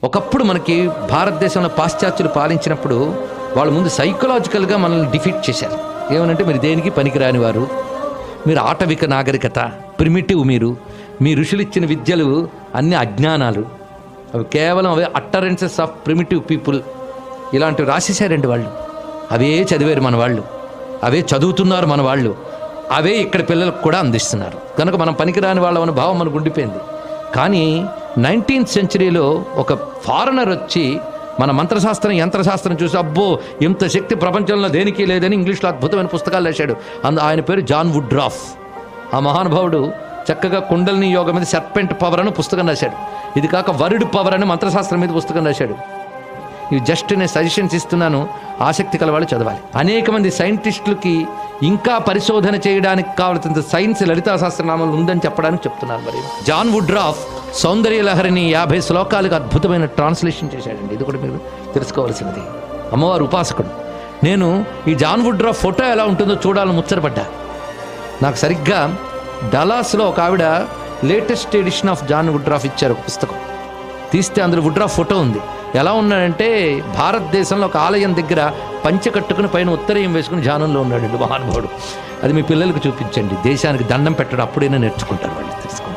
ఒకప్పుడు మనకి భారతదేశంలో పాశ్చాత్యులు పాలించినప్పుడు వాళ్ళ ముందు సైకలాజికల్గా మనల్ని డిఫీట్ చేశారు. ఏమనంటే మీరు దేనికి పనికిరాని వారు, మీరు ఆటవిక నాగరికత, ప్రిమిటివ్, మీ ఋషులు ఇచ్చిన విద్యలు అన్ని అజ్ఞానాలు, అవి కేవలం అవే అట్టరెన్సెస్ ఆఫ్ ప్రిమిటివ్ పీపుల్, ఇలాంటివి రాసేసారండి వాళ్ళు. అవే చదివారు మన వాళ్ళు, అవే చదువుతున్నారు మన వాళ్ళు, అవే ఇక్కడ పిల్లలకు కూడా అందిస్తున్నారు. కనుక మనం పనికిరాని వాళ్ళ భావం మనకు ఉండిపోయింది. కానీ 19th సెంచరీలో ఒక ఫారినర్ వచ్చి మన మంత్రశాస్త్రం యంత్రశాస్త్రం చూసి అబ్బో ఇంత శక్తి ప్రపంచంలో దేనికి లేదని ఇంగ్లీష్లో అద్భుతమైన పుస్తకాలు రాశాడు. ఆయన పేరు జాన్ వుడ్రాఫ్. ఆ మహానుభావుడు చక్కగా కుండలిని యోగం మీద సర్పెంట్ పవర్ అని పుస్తకం రాశాడు. ఇది కాక వరుడ్ పవర్ అని మంత్రశాస్త్రం మీద పుస్తకం రాశాడు. ఇవి జస్ట్ నేను సజెషన్స్ ఇస్తున్నాను, ఆసక్తి కల వాళ్ళు చదవాలి. అనేక మంది సైంటిస్టులకి ఇంకా పరిశోధన చేయడానికి కావాల్సిన సైన్స్ లలితా సహస్రనామాలు ఉందని చెప్పడానికి చెప్తున్నారు. మరి జాన్ వుడ్రాఫ్ సౌందర్య లహరిని 50 శ్లోకాలకు అద్భుతమైన ట్రాన్స్లేషన్ చేశాడండి. ఇది కూడా మీరు తెలుసుకోవాల్సినది. అమ్మవారు ఉపాసకుడు. నేను ఈ జాన్ వుడ్రాఫ్ ఫోటో ఎలా ఉంటుందో చూడాలని ముచ్చటపడ్డా. నాకు సరిగ్గా డలాస్లో ఒక ఆవిడ latest edition of John Woodroffe ఇచ్చారు ఒక పుస్తకం. తీస్తే అందులో వుడ్రాఫ్ ఫోటో ఉంది. ఎలా ఉన్నాడంటే భారతదేశంలో ఒక ఆలయం దగ్గర పంచె కట్టుకుని పైన ఉత్తరీయం వేసుకుని ధ్యానంలో ఉన్నాడు మహానుభావుడు. అది మీ పిల్లలకు చూపించండి. దేశానికి దండం పెట్టడం అప్పుడైనా నేర్చుకుంటారు వాళ్ళు. తెలుసుకోండి,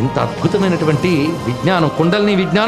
ఇంత అద్భుతమైనటువంటి విజ్ఞానం, కుండలిని విజ్ఞానం.